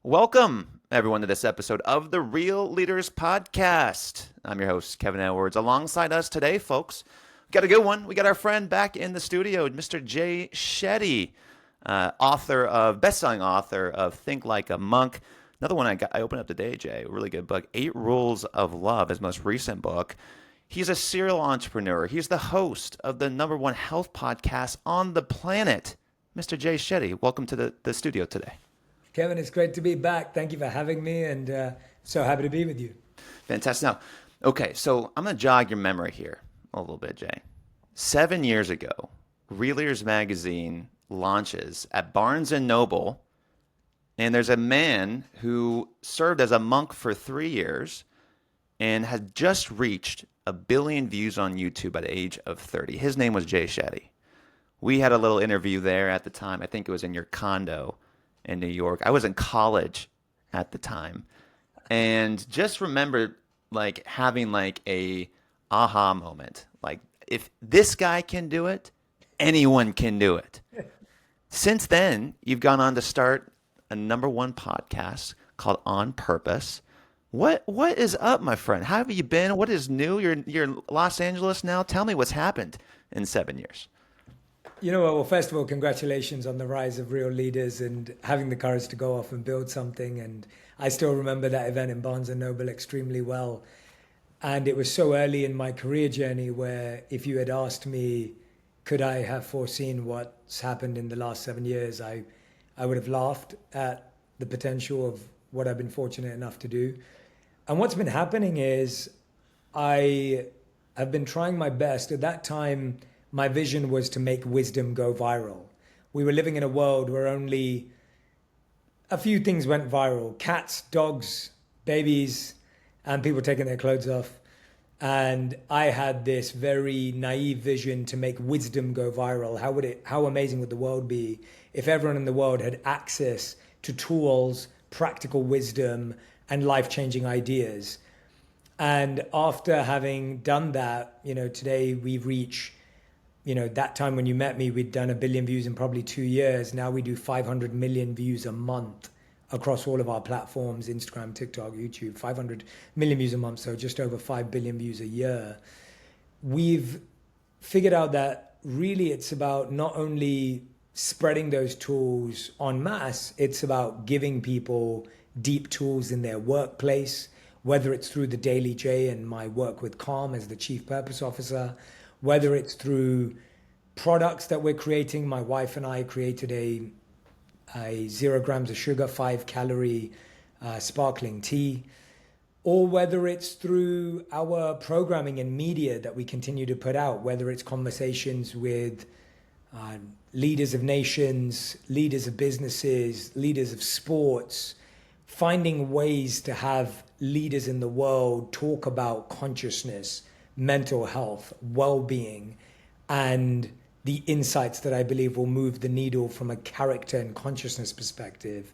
Welcome, everyone, to this episode of the Real Leaders Podcast. I'm your host, Kevin Edwards. Alongside us today, folks, we got a good one. We got our friend back in the studio, Mr. Jay Shetty, bestselling author of Think Like a Monk. Another one I opened up today, Jay, a really good book, 8 Rules of Love, his most recent book. He's a serial entrepreneur. He's the host of the #1 health podcast on the planet. Mr. Jay Shetty, welcome to the studio today. Kevin, it's great to be back. Thank you for having me, and so happy to be with you. Fantastic. Now, okay, so I'm going to jog your memory here a little bit, Jay. 7 years ago, Real Leaders Magazine launches at Barnes& Noble, and there's a man who served as a monk for 3 years and had just reached 1 billion views on YouTube at the age of 30. His name was Jay Shetty. We had a little interview there at the time. I think it was in your condo in New York. I was in college at the time, and just remember having a aha moment. Like, if this guy can do it, anyone can do it. Since then, you've gone on to start a #1 podcast called On Purpose. What is up, my friend? How have you been? What is new? You're in Los Angeles now. Tell me what's happened in 7 years. You know what? Well, first of all, congratulations on the rise of Real Leaders and having the courage to go off and build something. And I still remember that event in Barnes& Noble extremely well. And it was so early in my career journey where if you had asked me, could I have foreseen what's happened in the last 7 years, I would have laughed at the potential of what I've been fortunate enough to do. And what's been happening is I have been trying my best. At that time, my vision was to make wisdom go viral. We were living in a world where only a few things went viral: cats, dogs, babies, and people taking their clothes off. And I had this very naive vision to make wisdom go viral. How amazing would the world be if everyone in the world had access to tools, practical wisdom, and life-changing ideas? And after having done that, today we reach, that time when you met me, we'd done 1 billion views in probably 2 years. Now we do 500 million views a month across all of our platforms: Instagram, TikTok, YouTube. 500 million views a month, so just over 5 billion views a year. We've figured out that really it's about not only spreading those tools en masse, it's about giving people deep tools in their workplace, whether it's through the Daily J and my work with Calm as the Chief Purpose Officer, whether it's through products that we're creating. My wife and I created a 0 grams of sugar, 5-calorie sparkling tea, or whether it's through our programming and media that we continue to put out, whether it's conversations with leaders of nations, leaders of businesses, leaders of sports, finding ways to have leaders in the world talk about consciousness, mental health, well-being, and the insights that I believe will move the needle from a character and consciousness perspective.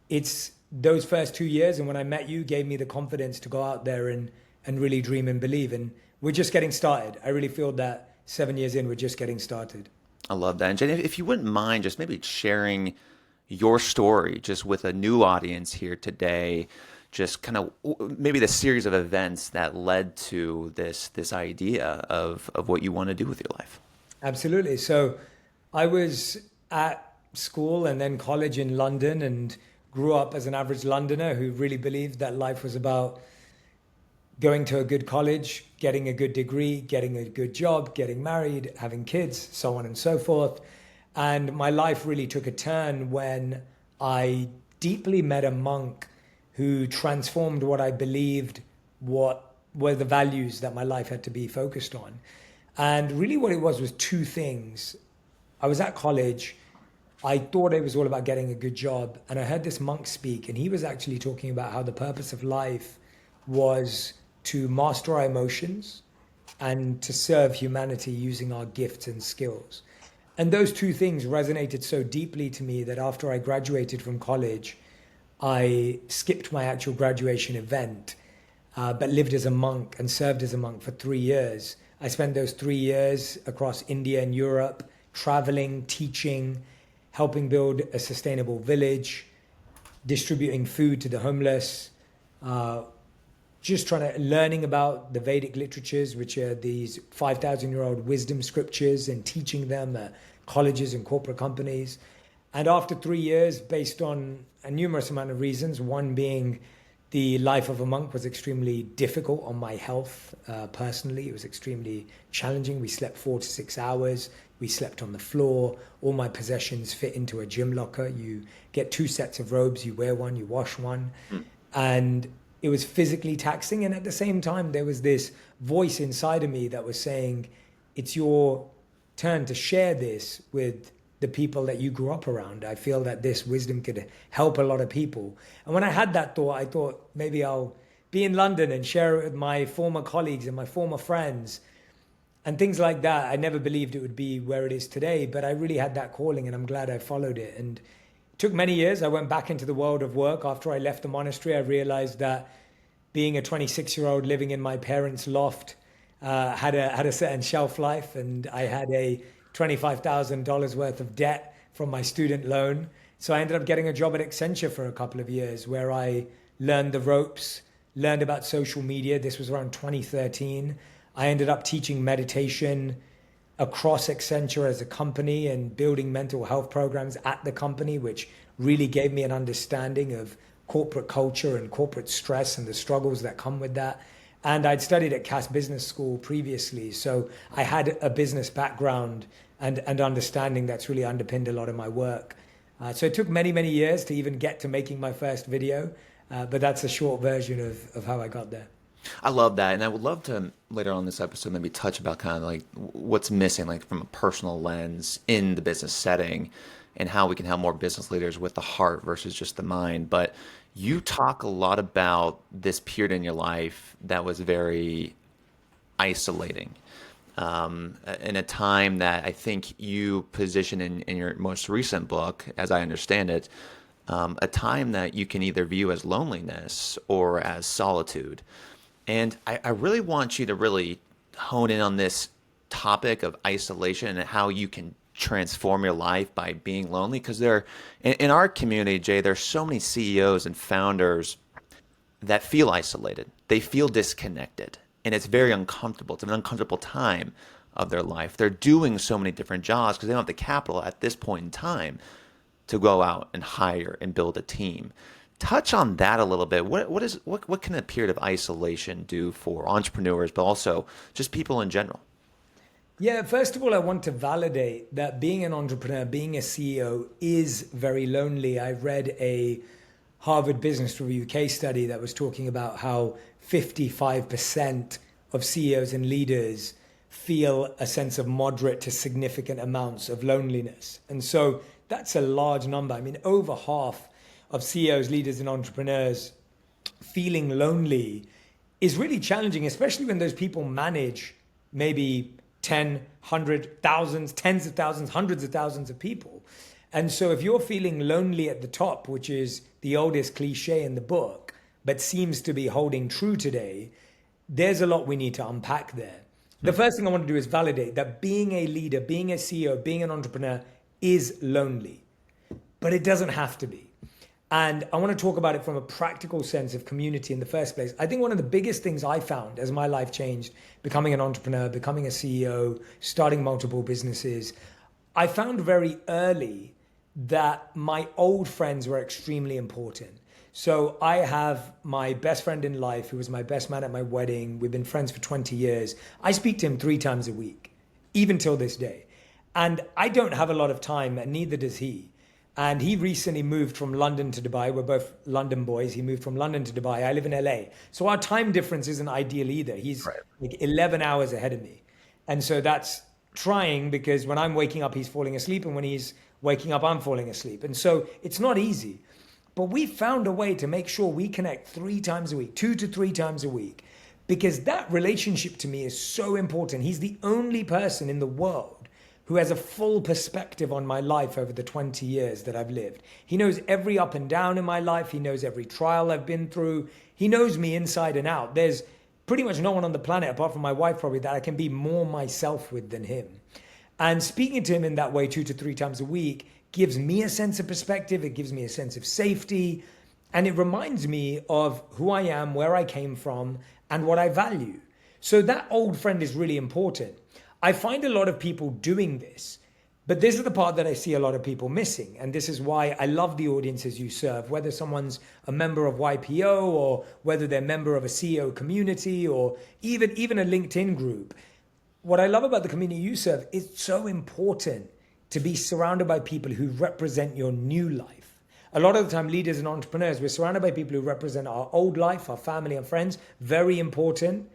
It's those first 2 years, and when I met you, gave me the confidence to go out there and really dream and believe. And we're just getting started. I really feel that 7 years in, we're just getting started. I love that. And Jen, if you wouldn't mind just maybe sharing your story just with a new audience here today, just kind of maybe the series of events that led to this idea of what you want to do with your life. Absolutely. So I was at school and then college in London and grew up as an average Londoner who really believed that life was about going to a good college, getting a good degree, getting a good job, getting married, having kids, so on and so forth. And my life really took a turn when I deeply met a monk who transformed what I believed what were the values that my life had to be focused on. And really what it was 2 things. I was at college. I thought it was all about getting a good job. And I heard this monk speak, and he was actually talking about how the purpose of life was to master our emotions and to serve humanity using our gifts and skills. And those 2 things resonated so deeply to me that after I graduated from college, I skipped my actual graduation event, but lived as a monk and served as a monk for 3 years. I spent those 3 years across India and Europe, traveling, teaching, helping build a sustainable village, distributing food to the homeless, just learning about the Vedic literatures, which are these 5,000-year-old wisdom scriptures, and teaching them at colleges and corporate companies. And after 3 years, based on a numerous amount of reasons, one being the life of a monk was extremely difficult on my health personally. It was extremely challenging. We slept 4 to 6 hours. We slept on the floor. All my possessions fit into a gym locker. You get 2 sets of robes. You wear one, you wash one. And it was physically taxing. And at the same time, there was this voice inside of me that was saying, it's your turn to share this with the people that you grew up around. I feel that this wisdom could help a lot of people. And when I had that thought, I thought maybe I'll be in London and share it with my former colleagues and my former friends and things like that. I never believed it would be where it is today, but I really had that calling, and I'm glad I followed it. And it took many years. I went back into the world of work. After I left the monastery, I realized that being a 26-year-old living in my parents' loft had a certain shelf life, and I had a $25,000 worth of debt from my student loan. So I ended up getting a job at Accenture for a couple of years, where I learned the ropes, learned about social media. This was around 2013. I ended up teaching meditation across Accenture as a company and building mental health programs at the company, which really gave me an understanding of corporate culture and corporate stress and the struggles that come with that. And I'd studied at Cass Business School previously, so I had a business background and understanding that's really underpinned a lot of my work. So it took many, many years to even get to making my first video, but that's a short version of how I got there. I love that, and I would love to later on in this episode maybe touch about kind of like what's missing, like from a personal lens in the business setting, and how we can help more business leaders with the heart versus just the mind. But you talk a lot about this period in your life that was very isolating, in a time that I think you position in your most recent book, as I understand it, a time that you can either view as loneliness or as solitude. And I really want you to really hone in on this topic of isolation and how you can transform your life by being lonely. Because in our community, Jay, there's so many CEOs and founders that feel isolated. They feel disconnected, and it's very uncomfortable. It's an uncomfortable time of their life. They're doing so many different jobs because they don't have the capital at this point in time to go out and hire and build a team. Touch on that a little bit. What can a period of isolation do for entrepreneurs, but also just people in general? Yeah, first of all, I want to validate that being an entrepreneur, being a CEO is very lonely. I read a Harvard Business Review case study that was talking about how 55% of CEOs and leaders feel a sense of moderate to significant amounts of loneliness. And so that's a large number. I mean, over half of CEOs, leaders, and entrepreneurs feeling lonely is really challenging, especially when those people manage maybe 10, 100, thousands, tens of thousands, hundreds of thousands of people. And so if you're feeling lonely at the top, which is the oldest cliche in the book, but seems to be holding true today, there's a lot we need to unpack there. The first thing I want to do is validate that being a leader, being a CEO, being an entrepreneur is lonely, but it doesn't have to be. And I want to talk about it from a practical sense of community in the first place. I think one of the biggest things I found as my life changed, becoming an entrepreneur, becoming a CEO, starting multiple businesses, I found very early that my old friends were extremely important. So I have my best friend in life, who was my best man at my wedding. We've been friends for 20 years. I speak to him 3 times a week, even till this day. And I don't have a lot of time, and neither does he. And he recently moved from London to Dubai. We're both London boys. He moved from London to Dubai. I live in LA. So our time difference isn't ideal either. He's like 11 hours ahead of me. And so that's trying, because when I'm waking up, he's falling asleep. And when he's waking up, I'm falling asleep. And so it's not easy. But we found a way to make sure we connect 3 times a week, 2 to 3 times a week, because that relationship to me is so important. He's the only person in the world who has a full perspective on my life over the 20 years that I've lived. He knows every up and down in my life. He knows every trial I've been through. He knows me inside and out. There's pretty much no one on the planet, apart from my wife probably, that I can be more myself with than him. And speaking to him in that way 2 to 3 times a week gives me a sense of perspective. It gives me a sense of safety. And it reminds me of who I am, where I came from, and what I value. So that old friend is really important. I find a lot of people doing this, but this is the part that I see a lot of people missing. And this is why I love the audiences you serve, whether someone's a member of YPO or whether they're a member of a CEO community or even a LinkedIn group. What I love about the community you serve is so important to be surrounded by people who represent your new life. A lot of the time, leaders and entrepreneurs, we're surrounded by people who represent our old life, our family and friends, very important.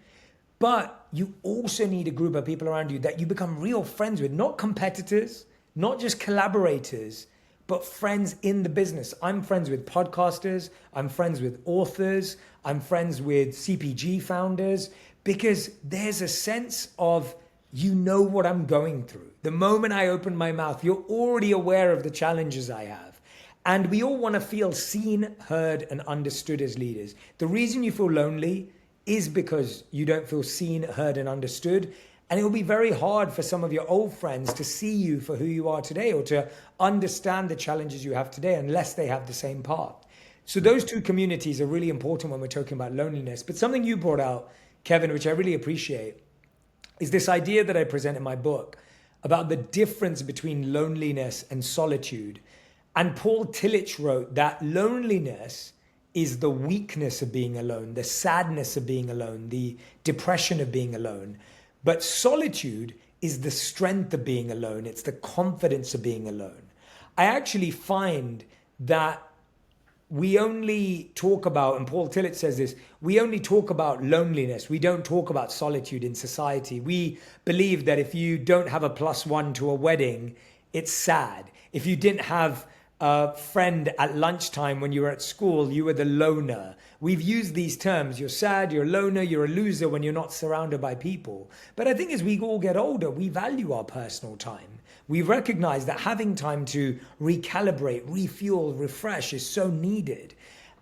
But you also need a group of people around you that you become real friends with, not competitors, not just collaborators, but friends in the business. I'm friends with podcasters, I'm friends with authors, I'm friends with CPG founders, because there's a sense of, you know what I'm going through. The moment I open my mouth, you're already aware of the challenges I have. And we all want to feel seen, heard, and understood as leaders. The reason you feel lonely is because you don't feel seen, heard, and understood. And it will be very hard for some of your old friends to see you for who you are today or to understand the challenges you have today unless they have the same path. So those two communities are really important when we're talking about loneliness. But something you brought out, Kevin, which I really appreciate, is this idea that I present in my book about the difference between loneliness and solitude. And Paul Tillich wrote that loneliness is the weakness of being alone, the sadness of being alone, the depression of being alone. But solitude is the strength of being alone. It's the confidence of being alone. I actually find that we only talk about, and Paul Tillich says this, we only talk about loneliness. We don't talk about solitude in society. We believe that if you don't have a +1 to a wedding, it's sad. If you didn't have a friend at lunchtime when you were at school, you were the loner. We've used these terms. You're sad, you're a loner, you're a loser when you're not surrounded by people. But I think as we all get older, we value our personal time. We recognize that having time to recalibrate, refuel, refresh is so needed.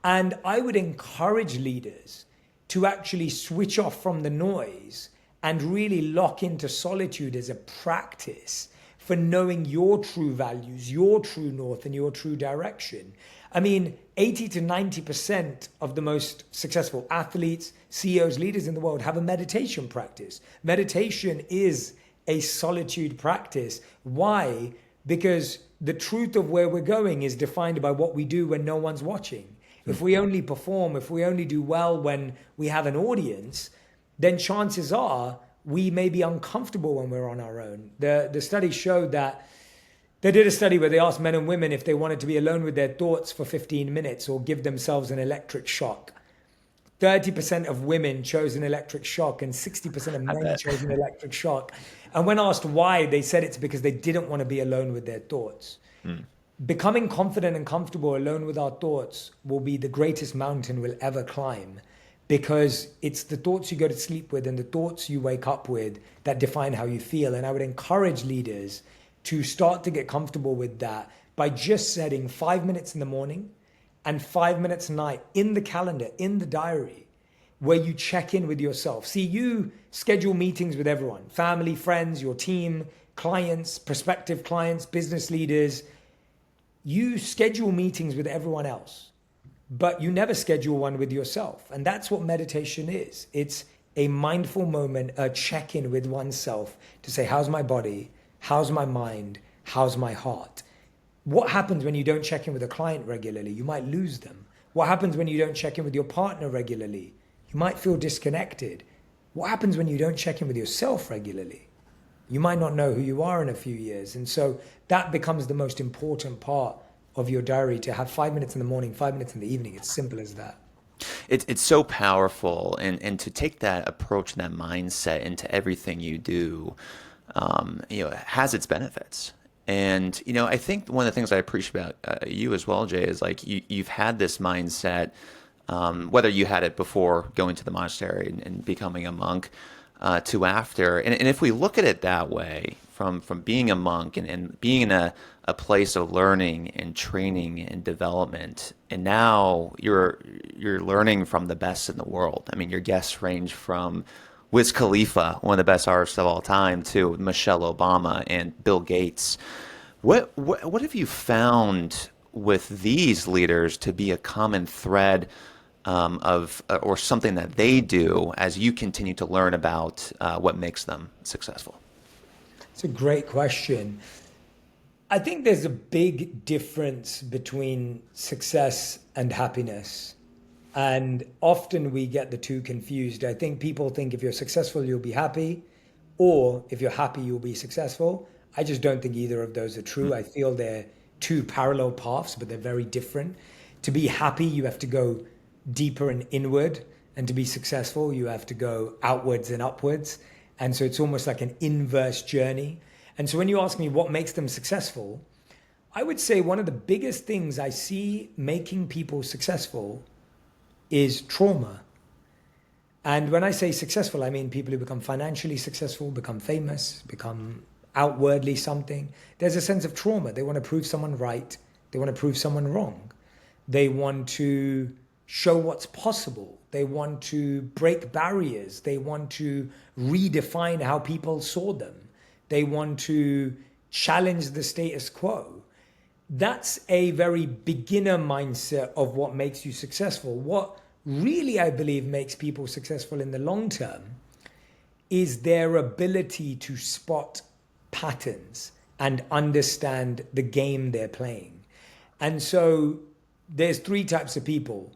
And I would encourage leaders to actually switch off from the noise and really lock into solitude as a practice for knowing your true values, your true north, and your true direction. I mean, 80 to 90% of the most successful athletes, CEOs, leaders in the world have a meditation practice. Meditation is a solitude practice. Why? Because the truth of where we're going is defined by what we do when no one's watching. If we only perform, if we only do well when we have an audience, then chances are we may be uncomfortable when we're on our own. The study showed that they did a study where they asked men and women if they wanted to be alone with their thoughts for 15 minutes or give themselves an electric shock. 30% of women chose an electric shock and 60% of men chose an electric shock. And when asked why, they said it's because they didn't want to be alone with their thoughts. Becoming confident and comfortable alone with our thoughts will be the greatest mountain we'll ever climb, because it's the thoughts you go to sleep with and the thoughts you wake up with that define how you feel. And I would encourage leaders to start to get comfortable with that by just setting 5 minutes in the morning and 5 minutes a night in the calendar, in the diary, where you check in with yourself. See, you schedule meetings with everyone, family, friends, your team, clients, prospective clients, business leaders. You schedule meetings with everyone else, but you never schedule one with yourself. And that's what meditation is. It's a mindful moment, a check-in with oneself to say, how's my body? How's my mind? How's my heart? What happens when you don't check in with a client regularly? You might lose them. What happens when you don't check in with your partner regularly? You might feel disconnected. What happens when you don't check in with yourself regularly? You might not know who you are in a few years. And so that becomes the most important part of your diary, to have 5 minutes in the morning, 5 minutes in the evening. It's simple as that. It's so powerful, and to take that approach and that mindset into everything you do, has its benefits. And I think one of the things I appreciate about you as well, Jay, is like you've had this mindset, whether you had it before going to the monastery and becoming a monk, to after. And if we look at it that way, from being a monk and being in a place of learning and training and development, and now you're learning from the best in the world. I mean, your guests range from Wiz Khalifa, one of the best artists of all time, to Michelle Obama and Bill Gates. What have you found with these leaders to be a common thread of or something that they do as you continue to learn about what makes them successful? It's a great question. I think there's a big difference between success and happiness. And often we get the two confused. I think people think if you're successful, you'll be happy, or if you're happy, you'll be successful. I just don't think either of those are true. I feel they're two parallel paths, but they're very different. To be happy, you have to go deeper and inward. And to be successful, you have to go outwards and upwards. And so it's almost like an inverse journey. And so when you ask me what makes them successful, I would say one of the biggest things I see making people successful is trauma. And when I say successful, I mean people who become financially successful, become famous, become outwardly something. There's a sense of trauma. They want to prove someone right. They want to prove someone wrong. They want to show what's possible. They want to break barriers. They want to redefine how people saw them. They want to challenge the status quo. That's a very beginner mindset of what makes you successful. What really, I believe, makes people successful in the long term is their ability to spot patterns and understand the game they're playing. And so there's three types of people.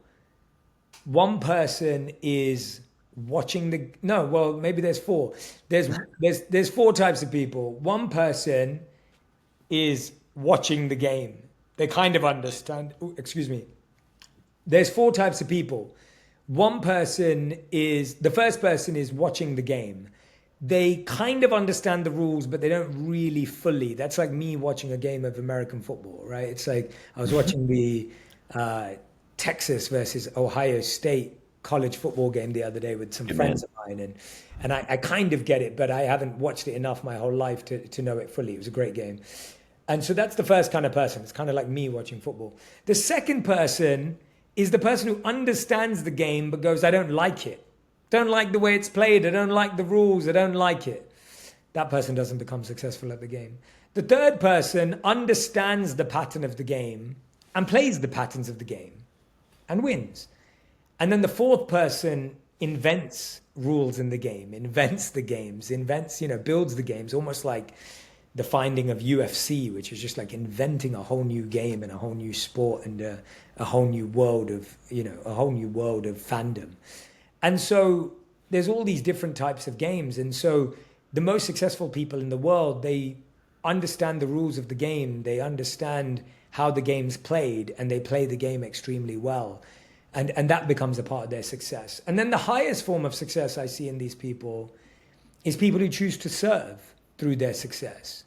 One person is watching the no, well, maybe there's four. There's four types of people. One person is watching the game. They kind of understand. Ooh, excuse me. There's four types of people. The first person is watching the game. They kind of understand the rules, but they don't really fully. That's like me watching a game of American football, right? It's like I was watching the Texas versus Ohio State college football game the other day with some friends of mine, and I kind of get it, but I haven't watched it enough my whole life to know it fully. It was a great game. And so that's the first kind of person. It's kind of like me watching football. The second person is the person who understands the game but goes, I don't like it. Don't like the way it's played. I don't like the rules. I don't like it. That person doesn't become successful at the game. The third person understands the pattern of the game and plays the patterns of the game and wins. And then the fourth person invents rules in the game, invents the games, builds the games, almost like the finding of UFC, which is just like inventing a whole new game and a whole new sport and a whole new world of, a whole new world of fandom. And so there's all these different types of games. And so the most successful people in the world, they understand the rules of the game. They understand how the game's played, and they play the game extremely well. And that becomes a part of their success. And then the highest form of success I see in these people is people who choose to serve through their success.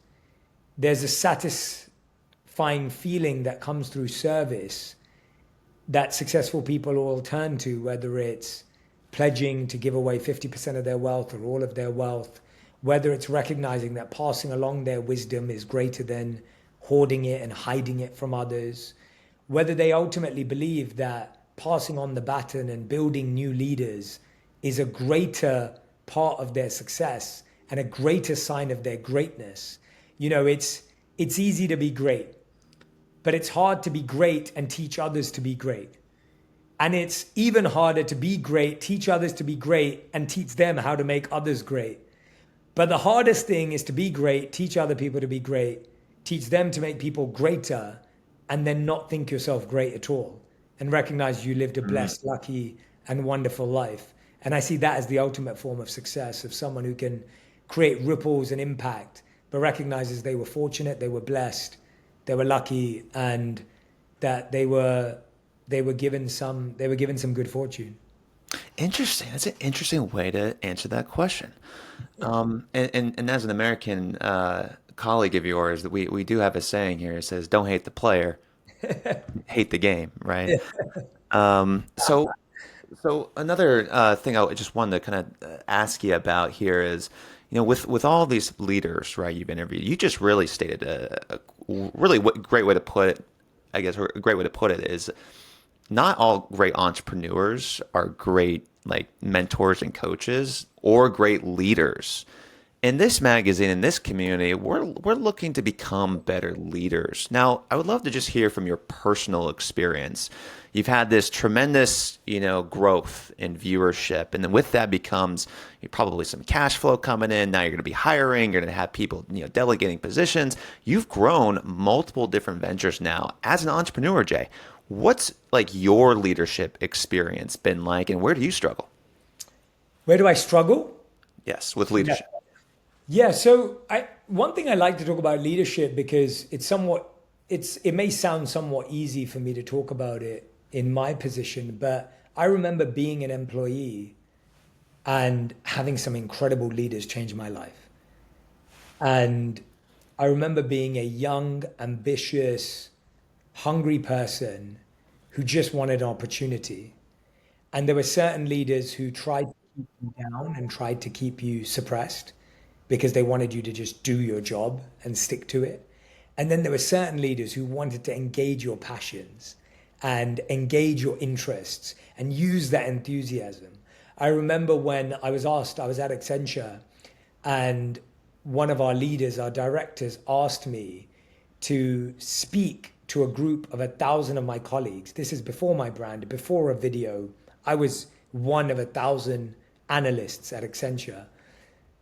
There's a satisfying feeling that comes through service that successful people all turn to, whether it's pledging to give away 50% of their wealth or all of their wealth, whether it's recognizing that passing along their wisdom is greater than hoarding it and hiding it from others, whether they ultimately believe that passing on the baton and building new leaders is a greater part of their success and a greater sign of their greatness. It's easy to be great, but it's hard to be great and teach others to be great. And it's even harder to be great, teach others to be great, and teach them how to make others great. But the hardest thing is to be great, teach other people to be great, teach them to make people greater, and then not think yourself great at all, and recognize you lived a blessed, lucky, and wonderful life. And I see that as the ultimate form of success, of someone who can create ripples and impact, but recognizes they were fortunate, they were blessed, they were lucky, and that they were given some good fortune. Interesting. That's an interesting way to answer that question. And as an American colleague of yours, that we do have a saying here. It says, "Don't hate the player, hate the game." Right. So another thing I just wanted to kind of ask you about here is, with all these leaders, right? You've interviewed. You just really stated a really great way to put it. I guess or a great way to put it is, not all great entrepreneurs are great like mentors and coaches or great leaders. in this magazine, in this community, we're looking to become better leaders. Now, I would love to just hear from your personal experience. You've had this tremendous, growth in viewership, and then with that becomes probably some cash flow coming in. Now you're going to be hiring, you're going to have people, delegating positions. You've grown multiple different ventures now as an entrepreneur, Jay. What's like your leadership experience been like, and where do you struggle? Where do I struggle? Yes, with Yeah. leadership. Yeah, so one thing I like to talk about leadership because it may sound somewhat easy for me to talk about it in my position, but I remember being an employee and having some incredible leaders change my life. And I remember being a young, ambitious, hungry person who just wanted an opportunity. And there were certain leaders who tried to keep you down and tried to keep you suppressed because they wanted you to just do your job and stick to it. And then there were certain leaders who wanted to engage your passions and engage your interests and use that enthusiasm. I remember when I was at Accenture, and one of our leaders, our directors, asked me to speak to a group of 1,000 of my colleagues. This is before my brand, before a video. I was one of 1,000 analysts at Accenture.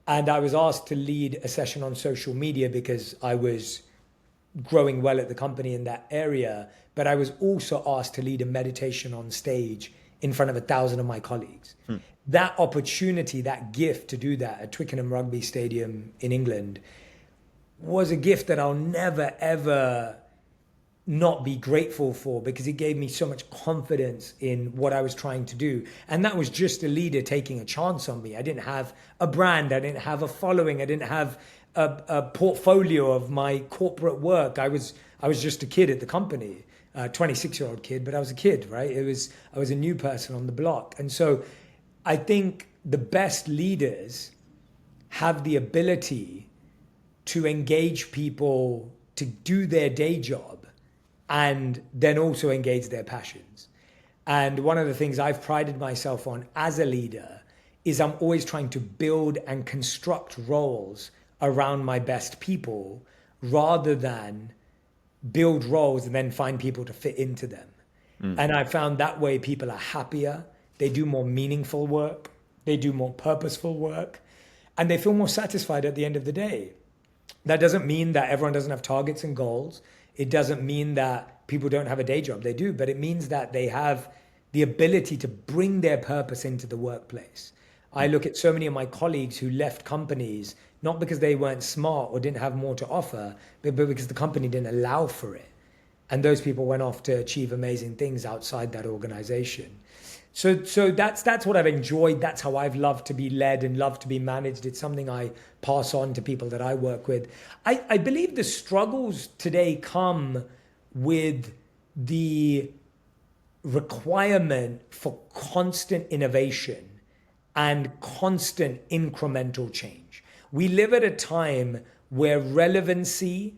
And I was asked to lead a session on social media because I was growing well at the company in that area. But I was also asked to lead a meditation on stage in front of 1,000 of my colleagues. That opportunity, that gift to do that at Twickenham Rugby Stadium in England was a gift that I'll never, ever not be grateful for, because it gave me so much confidence in what I was trying to do. And that was just a leader taking a chance on me. I didn't have a brand. I didn't have a following. I didn't have a portfolio of my corporate work. I was just a kid at the company, a 26-year-old kid, but I was a kid, right? I was a new person on the block. And so I think the best leaders have the ability to engage people to do their day job and then also engage their passions. And one of the things I've prided myself on as a leader is I'm always trying to build and construct roles around my best people rather than build roles and then find people to fit into them. And I found that way people are happier, they do more meaningful work, they do more purposeful work, and they feel more satisfied at the end of the day. That doesn't mean that everyone doesn't have targets and goals. It doesn't mean that people don't have a day job. They do, but it means that they have the ability to bring their purpose into the workplace. I look at so many of my colleagues who left companies, not because they weren't smart or didn't have more to offer, but because the company didn't allow for it. And those people went off to achieve amazing things outside that organization. So that's what I've enjoyed. That's how I've loved to be led and loved to be managed. It's something I pass on to people that I work with. I believe the struggles today come with the requirement for constant innovation and constant incremental change. We live at a time where relevancy,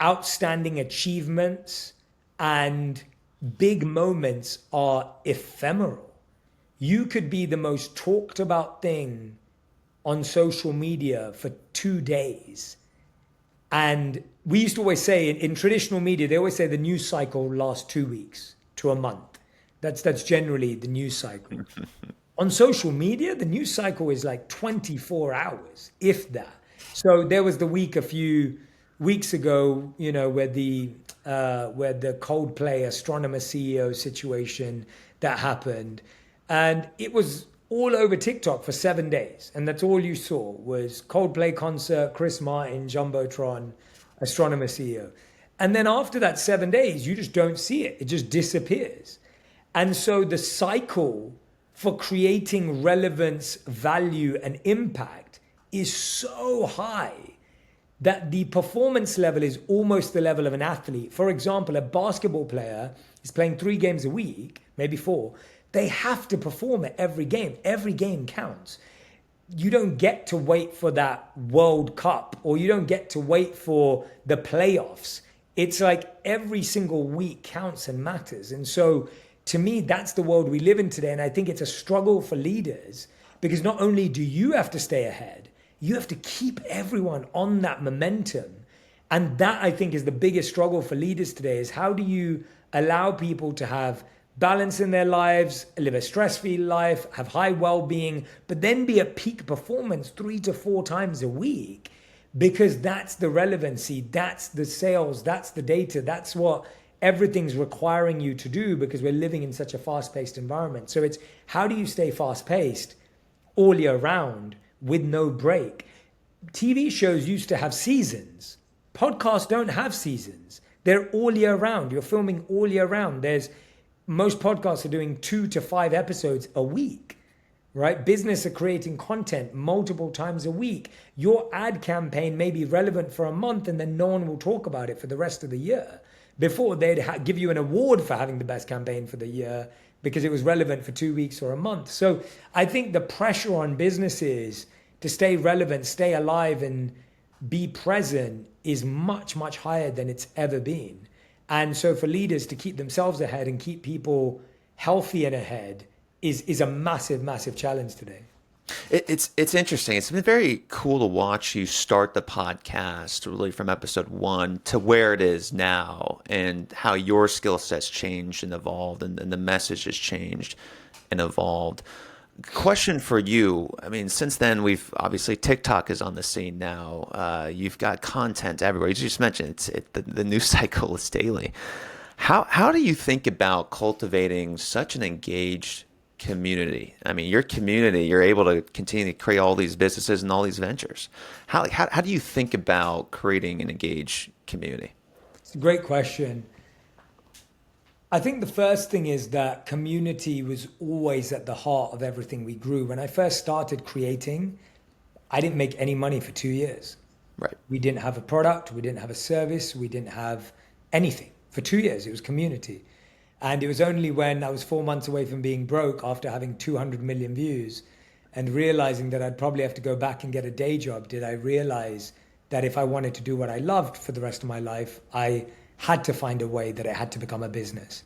outstanding achievements, and big moments are ephemeral. You could be the most talked about thing on social media for 2 days. And we used to always say in traditional media, they always say the news cycle lasts 2 weeks to a month. That's generally the news cycle. On social media, the news cycle is like 24 hours, if that. So there was the week a few weeks ago, where the Coldplay astronomer CEO situation that happened, and it was all over TikTok for 7 days, and that's all you saw was Coldplay concert, Chris Martin, Jumbotron, astronomer CEO, and then after that 7 days, you just don't see it; it just disappears. And so the cycle for creating relevance, value, and impact is so high that the performance level is almost the level of an athlete. For example, a basketball player is playing 3 games a week, maybe 4. They have to perform at every game. Every game counts. You don't get to wait for that World Cup, or you don't get to wait for the playoffs. It's like every single week counts and matters. And so to me, that's the world we live in today. And I think it's a struggle for leaders, because not only do you have to stay ahead, you have to keep everyone on that momentum. And that, I think, is the biggest struggle for leaders today, is how do you allow people to have balance in their lives, live a stress-free life, have high well-being, but then be at peak performance 3 to 4 times a week, because that's the relevancy, that's the sales, that's the data, that's what everything's requiring you to do, because we're living in such a fast-paced environment. So it's how do you stay fast-paced all year round with no break? TV shows used to have seasons. Podcasts don't have seasons. They're all year round. You're filming all year round. Most podcasts are doing 2 to 5 episodes a week, right? Business are creating content multiple times a week. Your ad campaign may be relevant for a month and then no one will talk about it for the rest of the year. Before, they'd give you an award for having the best campaign for the year because it was relevant for 2 weeks or a month. So I think the pressure on businesses to stay relevant, stay alive, and be present is much, much higher than it's ever been. And so for leaders to keep themselves ahead and keep people healthy and ahead is a massive, massive challenge today. It's interesting. It's been very cool to watch you start the podcast really from episode 1 to where it is now, and how your skill set's changed and evolved, and the message has changed and evolved. Question for you. I mean, since then, we've obviously TikTok is on the scene now. You've got content everywhere. You just mentioned the news cycle is daily. How do you think about cultivating such an engaged community? I mean, your community, you're able to continue to create all these businesses and all these ventures. How do you think about creating an engaged community? It's a great question. I think the first thing is that community was always at the heart of everything we grew. When I first started creating, I didn't make any money for 2 years. Right. We didn't have a product, we didn't have a service, we didn't have anything. For 2 years, it was community. And it was only when I was 4 months away from being broke after having 200 million views and realizing that I'd probably have to go back and get a day job, did I realize that if I wanted to do what I loved for the rest of my life, I had to find a way that it had to become a business.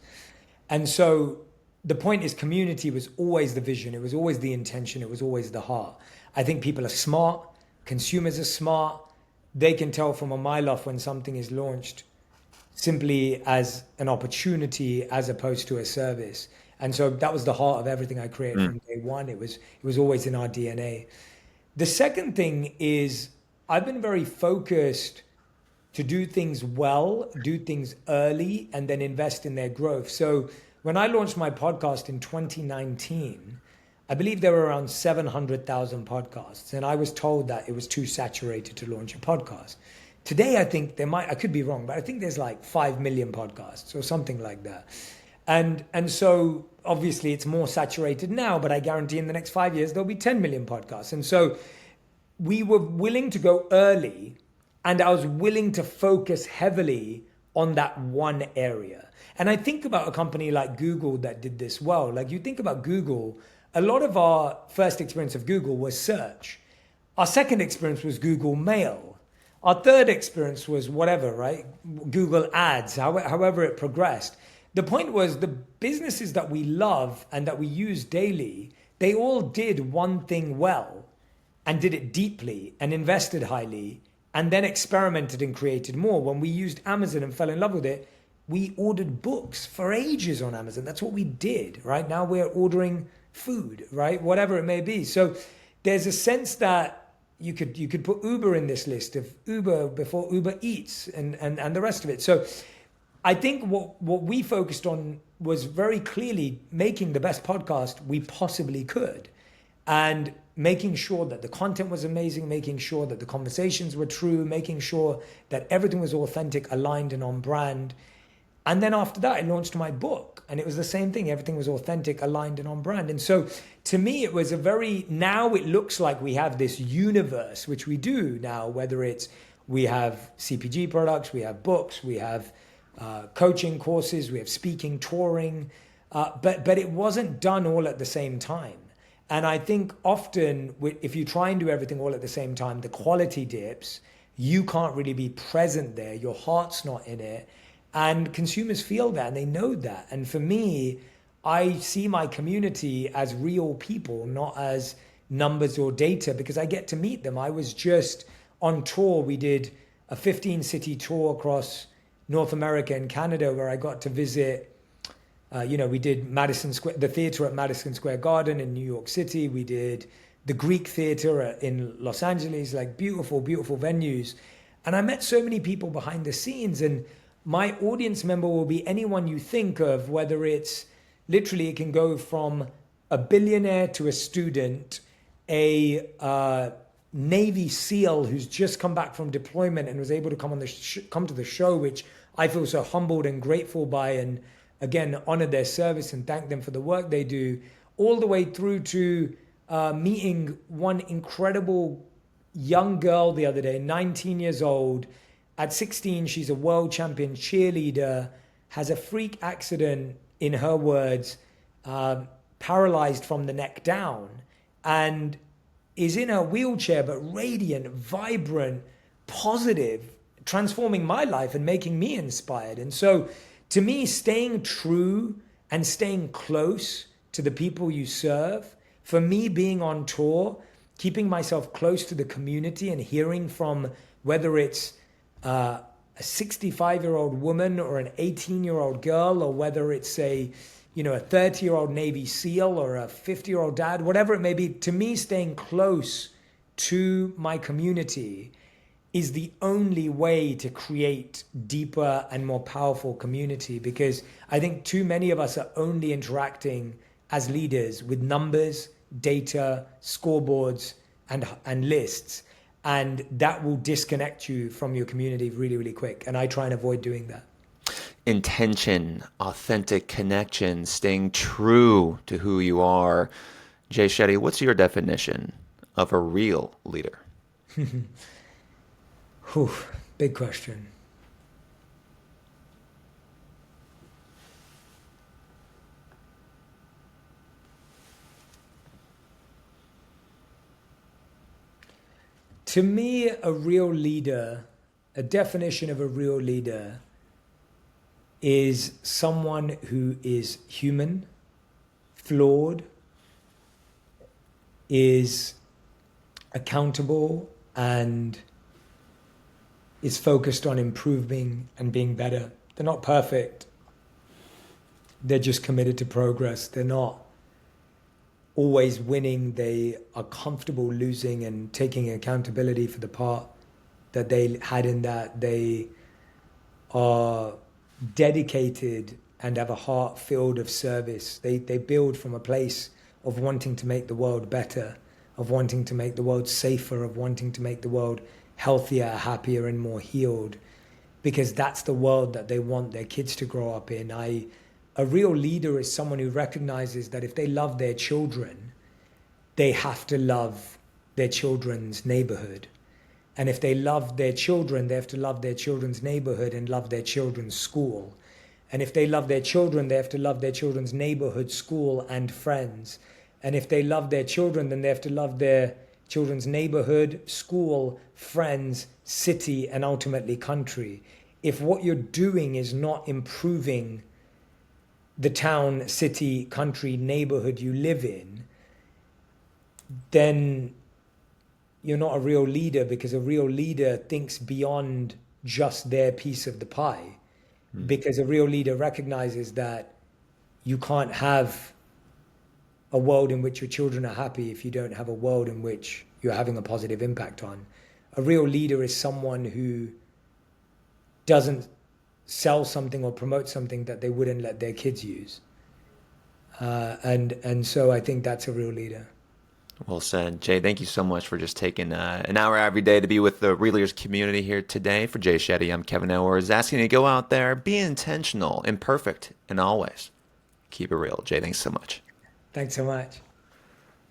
And so the point is, community was always the vision. It was always the intention. It was always the heart. I think people are smart. Consumers are smart. They can tell from a mile off when something is launched simply as an opportunity as opposed to a service. And so that was the heart of everything I created from day one. It was always in our DNA. The second thing is I've been very focused to do things well, do things early, and then invest in their growth. So when I launched my podcast in 2019, I believe there were around 700,000 podcasts. And I was told that it was too saturated to launch a podcast. Today, I think I could be wrong, but I think there's like 5 million podcasts or something like that. And so obviously it's more saturated now, but I guarantee in the next 5 years, there'll be 10 million podcasts. And so we were willing to go early, and I was willing to focus heavily on that one area. And I think about a company like Google that did this well. Like, you think about Google, a lot of our first experience of Google was search. Our second experience was Google Mail. Our third experience was whatever, right? Google Ads, however it progressed. The point was, the businesses that we love and that we use daily, they all did one thing well and did it deeply and invested highly, and then experimented and created more. When we used Amazon and fell in love with it, we ordered books for ages on Amazon. That's what we did, right? Now we're ordering food, right? Whatever it may be. So there's a sense that you could put Uber in this list of Uber before Uber Eats and the rest of it. So I think what we focused on was very clearly making the best podcast we possibly could, and making sure that the content was amazing, making sure that the conversations were true, making sure that everything was authentic, aligned, and on brand. And then after that, I launched my book, and it was the same thing. Everything was authentic, aligned, and on brand. And so to me, it was now it looks like we have this universe, which we do now, whether it's we have CPG products, we have books, we have coaching courses, we have speaking, touring, but it wasn't done all at the same time. And I think often if you try and do everything all at the same time, the quality dips, you can't really be present there, your heart's not in it, and consumers feel that and they know that. And for me, I see my community as real people, not as numbers or data because I get to meet them. I was just on tour. We did a 15-city tour across North America and Canada where I got to visit. We did Madison Square, the theater at Madison Square Garden in New York City. We did the Greek Theater in Los Angeles, like beautiful, beautiful venues. And I met so many people behind the scenes. And my audience member will be anyone you think of, whether it's literally, it can go from a billionaire to a student, a Navy SEAL who's just come back from deployment and was able to come to the show, which I feel so humbled and grateful by, and again, honor their service and thank them for the work they do, all the way through to meeting one incredible young girl the other day, 19 years old. At 16, she's a world champion cheerleader, has a freak accident, in her words, paralyzed from the neck down, and is in her wheelchair, but radiant, vibrant, positive, transforming my life and making me inspired. And so to me, staying true and staying close to the people you serve, for me being on tour, keeping myself close to the community and hearing from whether it's a 65-year-old woman or an 18-year-old girl, or whether it's a 30-year-old Navy SEAL or a 50-year-old dad, whatever it may be, to me, staying close to my community is the only way to create deeper and more powerful community, because I think too many of us are only interacting as leaders with numbers, data, scoreboards, and lists. And that will disconnect you from your community really, really quick. And I try and avoid doing that. Intention, authentic connection, staying true to who you are. Jay Shetty, what's your definition of a real leader? Whew, big question. To me, a real leader, a definition of a real leader is someone who is human, flawed, is accountable, and is focused on improving and being better. They're not perfect. They're just committed to progress. They're not always winning. They are comfortable losing and taking accountability for the part that they had in that. They are dedicated and have a heart filled of service. They build from a place of wanting to make the world better, of wanting to make the world safer, of wanting to make the world healthier, happier, and more healed, because that's the world that they want their kids to grow up in. A real leader is someone who recognizes that if they love their children, they have to love their children's neighborhood. And if they love their children, they have to love their children's neighborhood and love their children's school. And if they love their children, they have to love their children's neighborhood, school, and friends. And if they love their children, then they have to love their children's neighborhood, school, friends, city, and ultimately country. If what you're doing is not improving the town, city, country, neighborhood you live in, then you're not a real leader, because a real leader thinks beyond just their piece of the pie. Because a real leader recognizes that you can't have a world in which your children are happy if you don't have a world in which you're having a positive impact on. A real leader is someone who doesn't sell something or promote something that they wouldn't let their kids use. And so I think that's a real leader. Well said. Jay, thank you so much for just taking an hour every day to be with the Real Leaders community here today. For Jay Shetty, I'm Kevin Edwards, asking you to go out there, be intentional, imperfect, and always keep it real. Jay, thanks so much. Thanks so much.